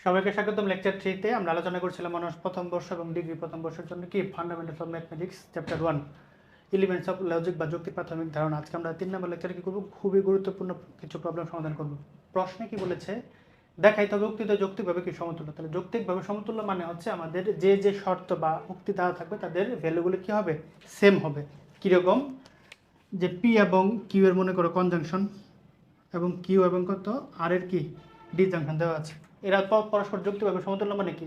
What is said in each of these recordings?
সবাইকে স্বাগতম লেকচার 3-তে আমরা আলোচনা করছিলাম অনার্স প্রথম বর্ষ এবং ডিগ্রি প্রথম বর্ষের জন্য কি fundamentals of mathematics chapter 1 elements of logic বা যৌক্তিক প্রাথমিক ধারণা। আজকে আমরা 3 নম্বর লেকচারে কি করব, খুবই গুরুত্বপূর্ণ কিছু প্রবলেম সমাধান করব। প্রশ্নে কি বলেছে, দেখাই তবে উক্তিতে যৌক্তিকভাবে কি সমতুল্য। তাহলে যৌক্তিকভাবে সমতুল্য মানে হচ্ছে আমাদের যে যে শর্ত বা উক্তি দেওয়া থাকবে তাদের ভ্যালুগুলো কি হবে, সেম হবে। কীরকম, যে পি এবং কিউ এর মনে করো কনজাংশন এবং কিউ এবং কত আর এর কি ডিজাংশন দেওয়া আছে, এরা পরস্পর যুক্তিভাবে সমতুল্য মানে কি,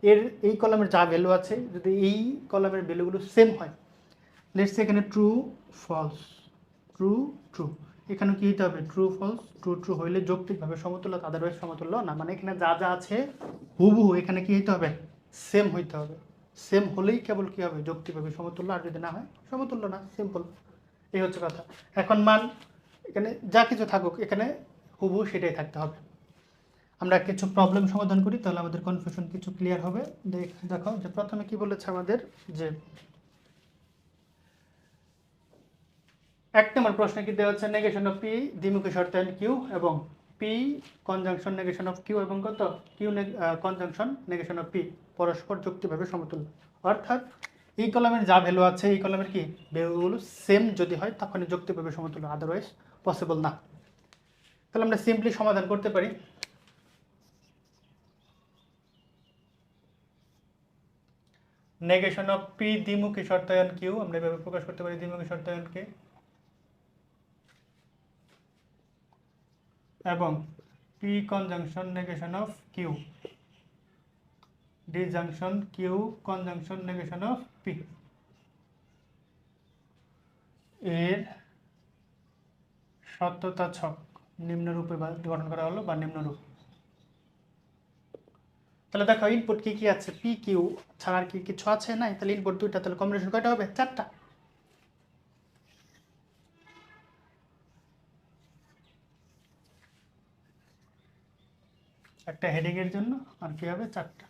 এর এই কলামের যা ভ্যালু আছে যদি এই কলামের ভ্যালুগুলো সেম হয়, লেটস এখানে ট্রু ফলস ট্রু ট্রু, এখানে কি হতে হবে ট্রু ফলস ট্রু ট্রু হইলে যৌক্তিকভাবে সমতুল্য, আদারওয়াইজ সমতুল্য না। মানে এখানে যা যা আছে হুবহু এখানে কি হইতে হবে, সেম হইতে হবে। সেম হলেই কেবল কি হবে, যৌক্তিকভাবে সমতুল্য, আর যদি না হয় সমতুল্য না, সিম্পল। এই হচ্ছে কথা। এখন মান এখানে যা কিছু থাকুক এখানে হুবহু সেটাই থাকতে হবে। আমরা কিছু প্রবলেম সমাধান করি, তাহলে আমাদের কনফিউশন কিছু ক্লিয়ার হবে। দেখো যে প্রথমে কি বলেছে আমাদের, যে এক নম্বর প্রশ্নে কি দেওয়া হচ্ছে, নেগেশন অফ পি দ্বিমুখী শর্তায়ন কিউ এবং P conjunction negation of Q এবং কত Q conjunction negation of P পরস্পর যুক্তিভাবে সমতুল্য। অর্থাৎ এই কলামের যা ভ্যালু আছে এই কলামের কি ভ্যালুগুলো সেম যদি হয় তখনই যুক্তিভাবে সমতুল্য, আদারওয়াইজ পসিবল না। তাহলে আমরা সিম্পলি সমাধান করতে পারি। নেগেশন অফ পি দ্বিমুখী শর্তায়ন কিউ আমরা এভাবে প্রকাশ করতে পারি, দ্বিমুখী শর্তায়নকে, এবং P conjunction negation of Q disjunction Q conjunction negation of P এর সত্যতা ছক নিম্নরূপে গঠন করা হলো বা নিম্নরূপ। তাহলে দেখো ইনপুট কি কি আছে, পি কিউ ছাড়া আর কি কিছু আছে নাই, তাহলে ইনপুট দুইটা, তাহলে কম্বিনেশন কয়টা হবে, চারটা। একটা হেডিং এর জন্য আর কি হবে, চারটা।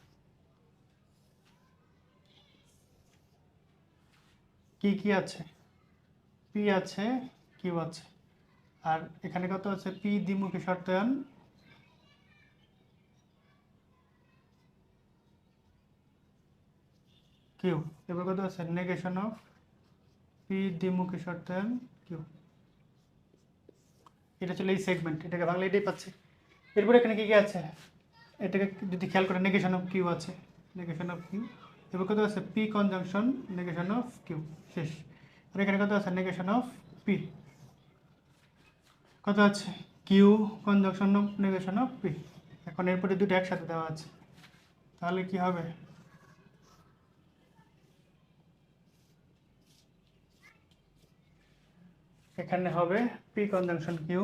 কি কি আছে, পি আছে কিউ আছে, আর এখানে কত আছে, পি দ্বিমুখী শর্তায়ন কিউ, এবার কত আছে নেগেশন অফ পি দ্বিমুখী শর্তায়ন কিউ। এটা ছিল এই সেগমেন্ট, এটাকে বাংলা এটাই পাচ্ছে। এরপর এখানে কি কি আছে, এটাকে যদি খেয়াল করে নেগেশন অফ কিউ আছে, নেগেশন অফ কিউ, এবার কত আছে P conjunction negation of Q, শেষ। আর এখানে কত আছে নেগেশন অফ পি, কত আছে Q conjunction of negation of P. এখন এরপরে দুটো একসাথে দেওয়া আছে, তাহলে কি হবে, এখানে হবে P conjunction Q,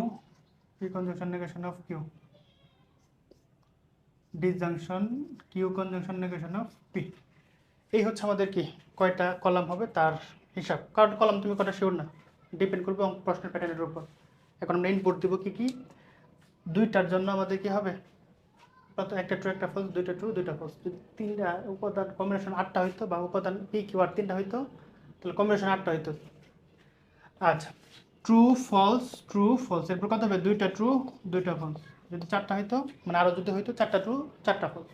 P conjunction negation of Q disjunction Q conjunction negation of P. এই হচ্ছে আমাদের কি কয়টা কলাম হবে তার হিসাব। কারণ কলাম তুমি কটা শিওর না, ডিপেন্ড করবে প্রশ্নের প্যাটার্নের উপর। এখন আমরা ইনপুট দিব কি কি, দুইটার জন্য আমাদের কি হবে, একটা ট্রু একটা ফলস, দুইটা ট্রু দুইটা ফলস। যদি তিনটা উপাদান কম্বিনেশন 8টা হইতো, বা উপাদান পি কিউ আর 3টা হইতো, তাহলে কম্বিনেশন 8টা হইতো। আচ্ছা, ট্রু ফলস, এরপর কত হবে, দুইটা ট্রু দুইটা ফলস। যদি 4টা হইতো, মানে আরও যদি হইতো 4টা ট্রু 4টা ফলস।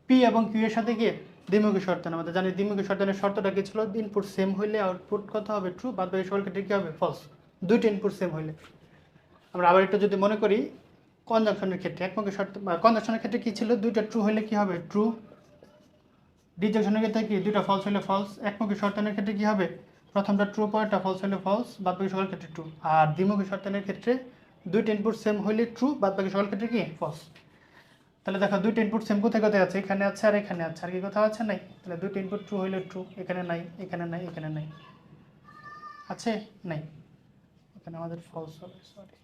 পি এবং কিউ এর সাথে গিয়ে দ্বিমুখী শর্তায়ন, আমাদের জানি দ্বিমুখী শর্তায়নের শর্তটা কি ছিল, ইনপুট সেম হইলে আউটপুট কত হবে ট্রু, বাদ বাকি সকল ক্ষেত্রে কি হবে ফলস। দুইটা ইনপুট সেম হইলে। আমরা আবার একটু যদি মনে করি কনজাংশনের ক্ষেত্রে, একমুখী শর্ত বা কনজাংশনের ক্ষেত্রে কি ছিল, দুইটা ট্রু হইলে কি হবে ট্রু, ডিজাংশনের ক্ষেত্রে কি দুইটা ফলস হইলে ফলস। একমুখী শর্তায়নের ক্ষেত্রে কি হবে, প্রথমটা ট্রু পরেরটা ফলস হইলে ফলস, বাদ বাকি সকল ক্ষেত্রে ট্রু। আর দ্বিমুখী শর্তায়নের ক্ষেত্রে দুইটা ইনপুট সেম হইলে ট্রু, বাদ বাকি সকল ক্ষেত্রে কি ফলস। তাহলে দেখো দুইটা ইনপুট সেম কোথায় কোথায় আছে, এখানে আছে আর এখানে আছে, আর কি কোথাও আছে নাই। তাহলে দুইটা ইনপুট ট্রু হইলে ট্রু, এখানে নাই এখানে নাই এখানে নাই, আছে নাই, এখানে আমাদের ফলস হবে, সরি।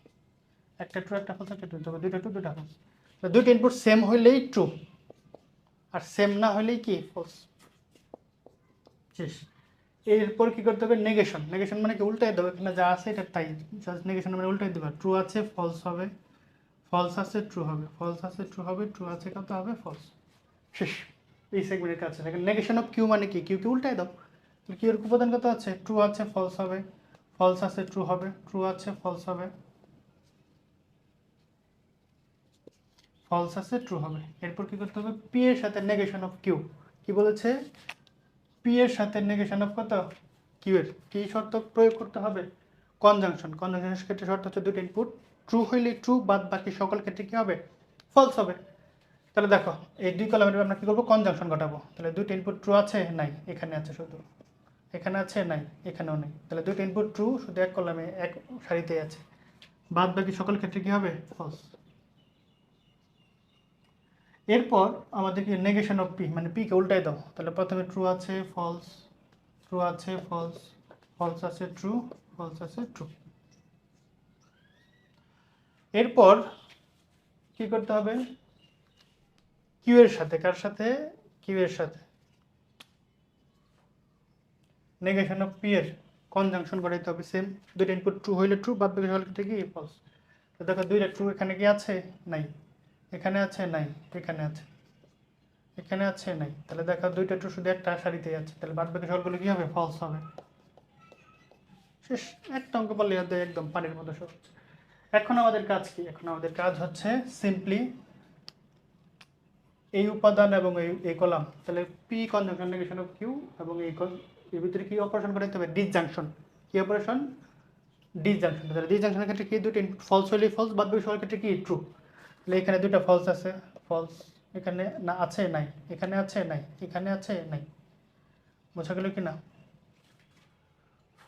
একটা ট্রু একটা ফলস একটা ট্রু, তবে দুইটা ট্রু দুইটা ফলস। দুইটা ইনপুট সেম হইলেই ট্রু, আর সেম না হইলেই কি ফলস, শেষ। এরপর কি করতে হবে, নেগেশন। নেগেশন মানে কি উল্টাই দেবো, এখানে যা আছে এটা তাই, জাস্ট নেগেশন মানে উল্টাই দেবো। ট্রু আছে ফলস হবে, ফলস আছে ট্রু হবে, ফলস আছে ট্রু হবে, ট্রু আছে কত হবে ফলস, শেষ। এই সেগমেন্টের কাছে দেখেন নেগেশন অফ কিউ মানে কি, কিউকে উল্টাই দাও। কিউ এর উপাদান কত আছে, ট্রু আছে ফলস হবে, ফলস আছে ট্রু হবে, ট্রু আছে ফলস হবে, ফলস আছে ট্রু হবে। এরপর কি করতে হবে, পি এর সাথে নেগেশন অফ কিউ। কি বলেছে, পি এর সাথে নেগেশন অফ কত, কিউ এর কি শর্ত প্রয়োগ করতে হবে, কনজাংশন। কনজাংশনের ক্ষেত্রে শর্ত হচ্ছে দুটো ইনপুট ট্রু হইলে ট্রু, বাদ বাকি সকল ক্ষেত্রে কি হবে, ফলস হবে। তাহলে দেখো এই দুই কলামের আমরা কি করবো, কনজাংশন ঘটাবো। তাহলে দুটো ইনপুট ট্রু আছে, নাই, এখানে আছে শুধু, এখানে আছে, নাই, এখানেও নেই। তাহলে দুটো ইনপুট ট্রু, শুধু এক কলামে এক সারিতেই আছে, বাদ বাকি সকল ক্ষেত্রে কি হবে, ফলস। এরপর আমাদের কি নেগেশন অফ পি, মানে পি কে উল্টাই দাও। তাহলে প্রথমে ট্রু আছে ফলস, ট্রু আছে ফলস, ফলস আছে ট্রু, ফলস আছে ট্রু। এরপর কি করতে হবে, কিউ এর সাথে, কার সাথে, কিউ এর সাথে নেগেশন অফ পি এর কনজাংশন করাইতে হবে। সেম, দুইটা ইনপুট ট্রু হইলে ট্রু, বাদ বাকি সকল ক্ষেত্রে কি ফলস। তো দেখো দুইটা ট্রু, এখানে কি আছে, নাই, এখানে আছে, নাই, এখানে আছে, এখানে আছে, নাই। তাহলে দেখো দুইটা ট্রু শুধু একটা সারিতেই আছে, তাহলে বাদ বাকি সকলগুলো কি হবে, ফলস হবে। শেষ, একটা অঙ্ক পারলে একদম পানির মতো সহজ। এখন আমাদের কাজ কি, এখন আমাদের কাজ হচ্ছে সিম্পলি এই উপাদান এবং এই কলাম, তাহলে P conjunction negation of Q এবং এর ভিতরে কি অপারেশন করতে হবে, ডিসজাংশন। কি অপারেশন, ডিসজাংশন। তাহলে ডিসজাংশনের ক্ষেত্রে কি, দুটো ইনপুট ফলস হইলে ফলস, বাদ বাকি সবার ক্ষেত্রে কি ট্রু। তাহলে এখানে দুটো ফলস আছে, ফলস, এখানে না আছে, নাই, এখানে আছে, নাই, এখানে আছে, নাই। বোঝা গেল কি না,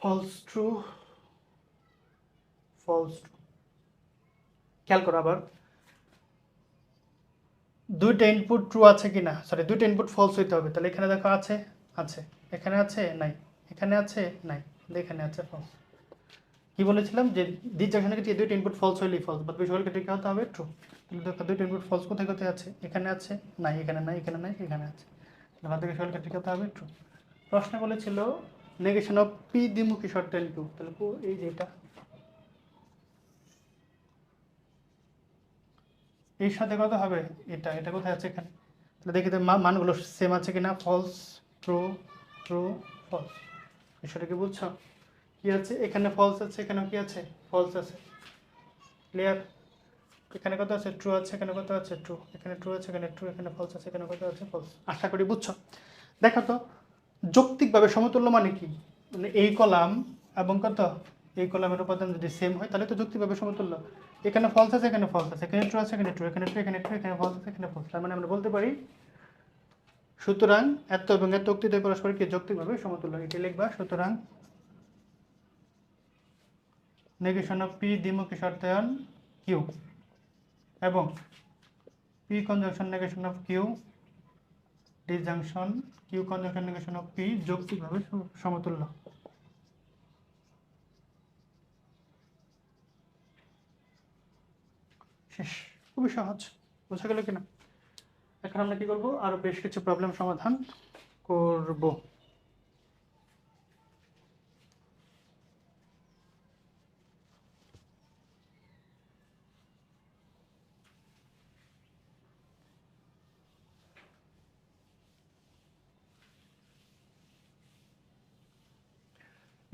ফলস ট্রু, ফলস ট্রু। খেয়াল করো আবার, দুইটা ইনপুট ট্রু আছে কিনা, সরি দুইটা ইনপুট ফলস হইতে হবে। তাহলে এখানে দেখো আছে, আছে, এখানে আছে, নাই, এখানে আছে, নাই, এখানে আছে, ফলস। কি বলেছিলাম যে ডিসজাংশনের ক্ষেত্রে দুইটা ইনপুট ফলস হইলেই ফলস, বাদ বাকি সকল ক্ষেত্রে কি হতে হবে, ট্রু। তাহলে দেখো দুইটা ইনপুট ফলস কোথায় কোথায় আছে, এখানে আছে, নাই, এখানে নাই, এখানে নাই, এখানে আছে। তাহলে বাদ বাকি সকল ক্ষেত্রে কি হতে হবে, ট্রু। প্রশ্ন বলেছিল নেগেশন অফ পি দ্বিমুখী শর্ত এন কিউ। তাহলে এই যে এটা, এর সাথে কত হবে, এটা, এটা কোথায় আছে, এখানে। তাহলে দেখি তো মানগুলো সেম আছে কিনা, ফলস, ট্রু, ট্রু, ফলস। বিষয়টা কি বুঝছো, কি আছে, এখানে ফলস আছে, এখানেও কি আছে, ফলস আছে। ক্লিয়ার, এখানে কত আছে, ট্রু আছে, এখানে কত আছে, ট্রু, এখানে ট্রু আছে, এখানে ট্রু, এখানে ফলস আছে, এখানে কত আছে, ফলস। আশা করি বুঝছো। দেখো তো যৌক্তিকভাবে সমতুল্য মানে কি, মানে এই কলাম এবং কত, এই কলামের উপাদান যদি সেম হয় তাহলে তো যৌক্তিকভাবে সমতুল্য। এখানে ফলস আছে, এখানে ফলস আছে, এখানে ট্রু আছে, এখানে ট্রু, এখানে ট্রু, এখানে ট্রু, এখানে ফলস আছে, এখানে ফলস। তার মানে আমরা বলতে পারি সুতরাং এত এবং এত উক্তিতে পরস্পর কি যৌক্তিকভাবে সমতুল্য। এটি লিখবা, সুতরাং নেগেশন অফ পি দ্বিমুখী শর্তায়ন কিউ এবং P conjunction negation of Q disjunction Q conjunction negation of P যৌক্তিকভাবে সমতুল্য। শেষ, খুবই সহজ, বোঝা গেল কিনা। এখন আমরা কি করব, আরো বেশ কিছু প্রবলেম সমাধান করব।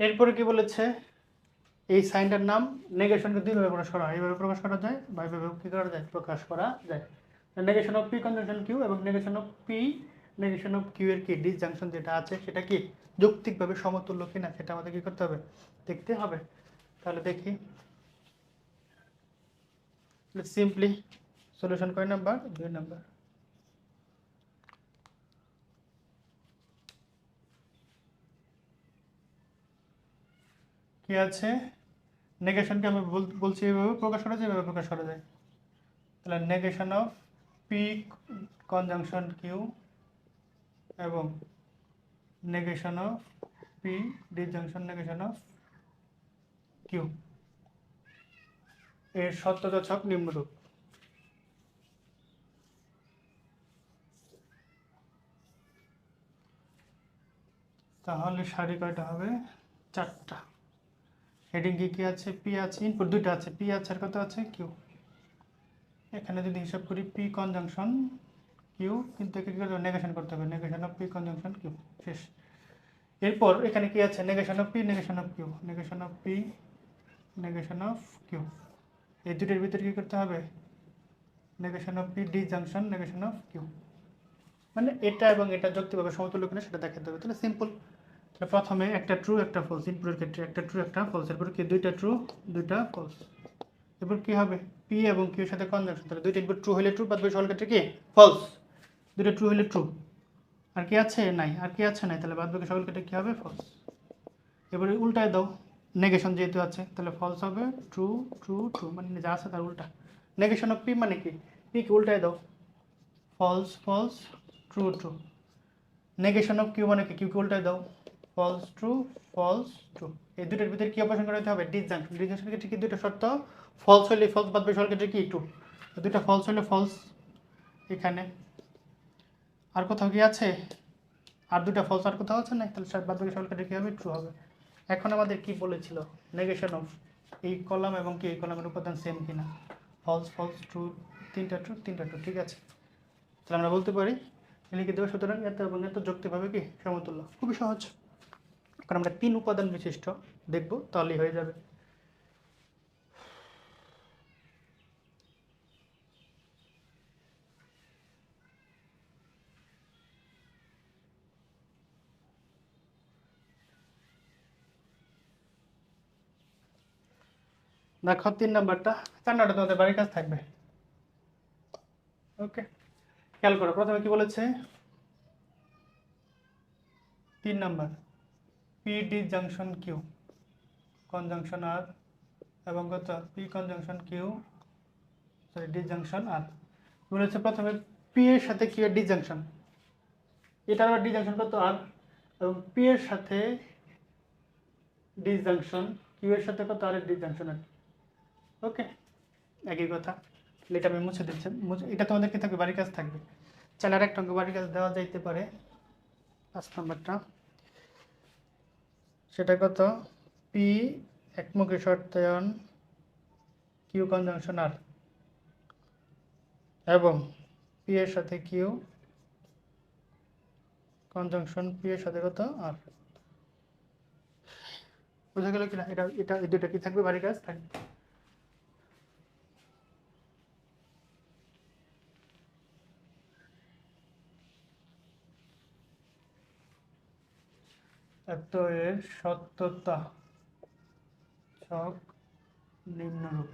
এরপরে কি বলেছে, এই সাইনটার নাম, নেগেশনকে দুইভাবে প্রকাশ করা হয়, এইভাবে প্রকাশ করা যায় বা এইভাবে কি করা যায়, প্রকাশ করা যায়। Negation of P conjunction Q এবং negation of P negation of Q এর কি ডিসজাংশন যেটা আছে সেটা কি যৌক্তিকভাবে সমতুল্য কিনা সেটা আমাদের কি করতে হবে, দেখতে হবে। তাহলে দেখি, সিম্পলি সলিউশন কয় নাম্বার, 2 নাম্বার। কি আছে, নেগেশনকে আমি বলছি এভাবে প্রকাশ করা যায়, এভাবে প্রকাশ করা যায়। তাহলে negation of P conjunction Q এবং negation of P disjunction negation of Q এর সত্যযাচক নিম্নরূপ। তাহলে সারি কয়টা হবে, 4টা। হেডিং কি আছে, পি আছে, ইনপুট দুইটা আছে, পি আছে আর কত আছে, কিউ। এখানে যদি হিসাব করি পি কনজাংশন কিউ, কিন্তু একে কি করতে হবে, নেগেশন করতে হবে, negation of P conjunction Q. শেষ। এরপর এখানে কি আছে, negation of P negation of Q, negation of P negation of Q. এই দুটোর ভিতরে কি করতে হবে, negation of P disjunction negation of Q, মানে এটা এবং এটা যুক্তিভাবে সমতুল্য কিনা সেটা দেখাতে হবে। তাহলে সিম্পল, প্রথমে একটা ট্রু একটা ফলস, ইনপুটের ক্ষেত্রে একটা ট্রু একটা ফলস, এরপর কি দুইটা ট্রু দুইটা ফলস, এরপর কি হবে পি এবং কিউ এর সাথে কনজাংশন, তাহলে দুইটা ইনপুট ট্রু হলে ট্রু, বাদ বাকি সকল ক্ষেত্রে কি ফলস, দুইটা ট্রু হলে ট্রু, আর কি আছে নাই, আর কি আছে নাই, তাহলে বাদ বাকি সকল ক্ষেত্রে কি হবে ফলস। এবারে উল্টায় দাও, নেগেশন যেহেতু আছে তাহলে ফলস হবে ট্রু ট্রু ট্রু, মানে যা আছে তার উল্টা। নেগেশন অফ পি মানে কি, পি কে উল্টায় দাও, false false true true. Negation of Q মানে কি, কিউ কে উল্টায় দাও, ফলস ট্রু ফলস ট্রু। এই দুটোর ভিতরে কি অপারেশন করতে হবে, ডিসজাংশন। ডিসজাংশনের ক্ষেত্রে কি দুটো শর্ত, ফলস হলে ফলস, বাদ বাকি সকল ক্ষেত্রে কি ট্রু, দুটো ফলস হলে ফলস এখানে, আর কোথাও কি আছে, আর দুটা ফলস আর কোথাও আছে না, তাহলে বাদ বাকি সকল ক্ষেত্রে কি হবে ট্রু হবে। এখন আমাদের কি বলেছিল, নেগেশন অফ এই কলাম এবং কি এই কলামের উপাদান সেম কিনা, ফলস ফলস ট্রু, তিনটা ট্রু, ঠিক আছে। তাহলে আমরা বলতে পারি লিখে দেবো, সুতরাং এত এবং এত যুক্তিভাবে কি সমতুল্য, খুবই সহজ। কারণ আমরা 3 উপাদান বিশিষ্ট দেখব, তাহলেই হয়ে যাবে। দেখো 3 নাম্বারটা, 4 নাম্বারটা তোমাদের বাড়ির কাজ থাকবে। ওকে, খেয়াল করো, প্রথমে কি বলেছে 3 number, P disjunction Q conjunction R, এবং কত P conjunction Q sorry disjunction R. বলেছে প্রথমে পি এর সাথে কিউ এর ডিসজাংশন, এটার আবার ডিসজাংশন কত আর, এবং পি এর সাথে ডিসজাংশন কিউ এর সাথে কত আর এর ডিসজাংশন আর। ওকে, একই কথা। এটা আমি মুছে দিচ্ছি, এটা তোমাদের কি থাকবে, বাড়ির কাজ থাকবে। চাইলে আর একটা অঙ্ক বাড়ির কাজ দেওয়া যাইতে পারে, 5 নাম্বারটা, সেটা কত পি একমুখী শর্তায়ন কিউ কনজাংশন আর, এবং পি এর সাথে কিউ কনজাংশন পি এর সাথে কত আর। বোঝা গেল কিনা, এটা এটা এই দুটো কি থাকবে, বাড়ির কাজ থাকবে। এত এর সত্যতা ছক নিম্নরূপ।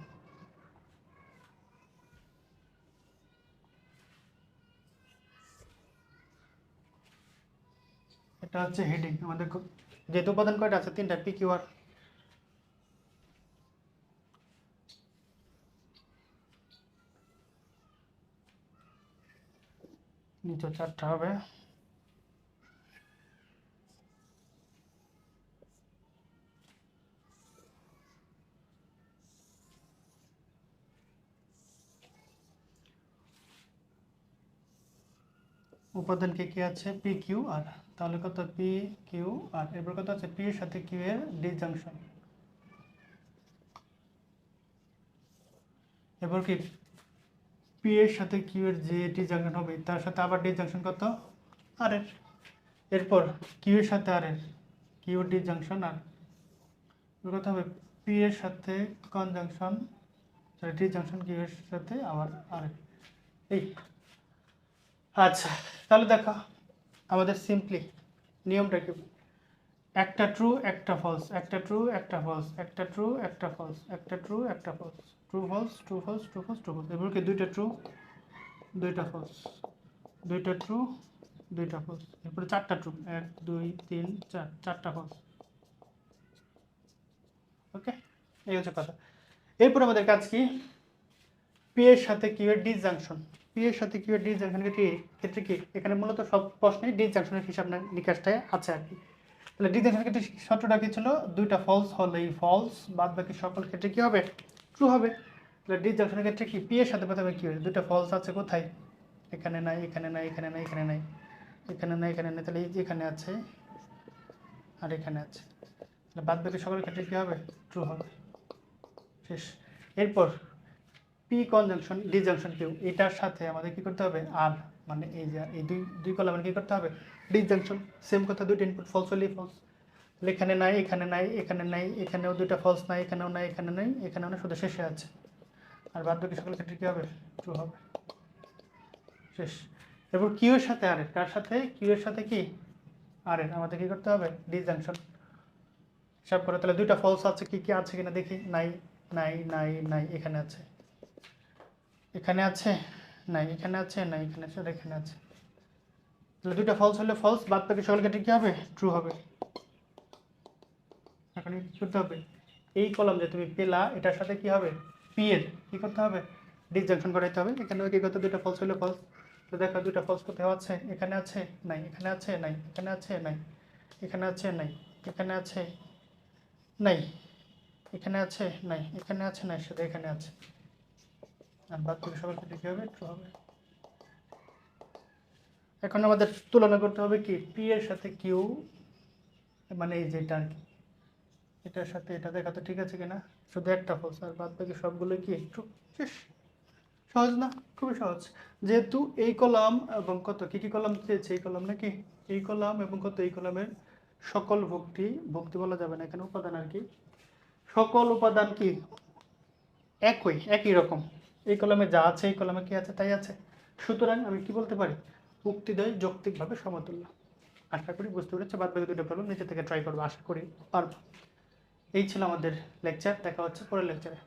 এটা হচ্ছে হেডিং আমাদের, যেহেতু উপাদান কয়টা আছে, 3টা, পি কিউ আর। নিচে 4টা হবে। উপাদান কি আছে, পি কিউ আর, তাহলে কত পি কিউ আর, এরপর কত আছে পি এর সাথে কিউ এর ডিসজাংশন, এরপর কি পি এর সাথে কিউ এর যে ডিসজাংশন হবে তার সাথে আবার ডিসজাংশন কত আর এর, এরপর কিউ এর সাথে আর এর কিউ ডিসজাংশন আর, কত হবে পি এর সাথে কনজাংশন সরি ডিসজাংশন কিউ এর সাথে আবার আর এর। এই আচ্ছা, তাহলে দেখো আমাদের সিম্পলি নিয়মটা কি, একটা ট্রু একটা ফলস, একটা ট্রু একটা ফলস, একটা ট্রু একটা ফলস, একটা ট্রু একটা false, true false true false true false true false, এবার কি দুইটা ট্রু দুইটা ফলস, দুইটা ট্রু দুইটা ফলস, এরপরে 4টা ট্রু 1 2 3 4, 4টা ফলস। ওকে, এই হচ্ছে কথা। এরপর আমাদের কাজ কি, পি এর সাথে কিউ এর ডিসজাংশন, পি এর সাথে কিউ এর ডিসজাংশন ক্ষেত্রে কি, এখানে মূলত সব প্রশ্নে ডিসজাংশনের হিসাব নিকাশটা আছে আর কি। তাহলে ডিসজাংশনের ক্ষেত্রে শর্তটা কি ছিল, দুইটা ফলস হলেই ফলস, বাদ বাকি সকল ক্ষেত্রে কি হবে ট্রু হবে। তাহলে ডিসজাংশনের ক্ষেত্রে কি, পি এর সাথে প্রথমে কি হবে, দুইটা ফলস আছে কোথায়, এখানে নাই এখানে নাই এখানে নাই এখানে নাই এখানে নাই এখানে নাই, তাহলে এই যে এখানে আছে আর এখানে আছে, তাহলে বাদ বাকি সকল ক্ষেত্রে কি হবে ট্রু হবে, শেষ। এরপর পি কনজাংশন ডিসজাংশন কিউ, এটার সাথে আমাদের কি করতে হবে আর, মানে এই যে এই দুই দুই কলামের কি করতে হবে ডিসজাংশন, সেম কথা, দুইটা ইনপুট ফলস হলেই ফলস, এখানে নাই এখানে নাই এখানে নাই, এখানেও দুইটা ফলস নাই, এখানেও নাই এখানে নাই এখানেও নাই, শুধু শেষে আছে, আর বাদ বাকি সকল ক্ষেত্রে কী হবে? ট্রু হবে। শেষ। এরপর কিউ এর সাথে আর এর, কার সাথে? কিউ এর সাথে কি? আর এর। আমাদের কী করতে হবে? ডিসজাংশন হিসাব করে। তাহলে দুইটা ফলস আছে, কি কি আছে কিনা দেখি। নাই নাই নাই নাই, এখানে আছে, এখানে আছে, নাই এখানে আছে, নাই এখানে আছে, আর এখানে আছে। তাহলে দুইটা ফলস হলে ফলস, বাদ বাকি সকল ক্ষেত্রে কী হবে? ট্রু হবে। এখন কি করতে হবে? এই কলাম যে তুমি পেলা, এটার সাথে কি হবে? পি এর কী করতে হবে? ডিসজাংশন করাইতে হবে। এখানেও কি করতে? দুইটা ফলস হলে ফলস। তো দেখো দুইটা ফলস কোথাও আছে? এখানে আছে, নাই এখানে আছে, নাই এখানে আছে, নাই এখানে আছে, নাই এখানে আছে, নাই এখানে আছে, নাই এখানে আছে, নাই সাথে এখানে আছে। আর বাদ বাকি সকল ক্ষেত্রে কী হবে? ট্রু হবে। এখন আমাদের তুলনা করতে হবে কি? পি এর সাথে কিউ, মানে এই যেটা আর কি, এটার সাথে এটা দেখা তো ঠিক আছে কিনা। শুধু একটা ফলস, আর বাদ বাকি সবগুলো কি ট্রু। শেষ। সহজ না? খুবই সহজ। যেহেতু এই কলাম এবং কত কি কি কলাম চেয়েছে, এই কলাম নাকি, এই কলাম এবং কত এই কলামের সকল ভুক্তি, ভুক্তি বলা যাবে না এখানে, উপাদান আর কি, সকল উপাদান কি একই রকম। এই কলামে যা আছে এই কলামে কি আছে তাই আছে। সুতরাং আমি কি বলতে পারি? উক্তিদ্বয় যৌক্তিকভাবে সমতুল্য। আশা করি বুঝতে পেরেছো। বাদ বাকি দুটো প্রবলেম নিচে থেকে ট্রাই করবো, আশা করি পারবো। এই ছিল আমাদের লেকচার। দেখা হচ্ছে পরের লেকচারে।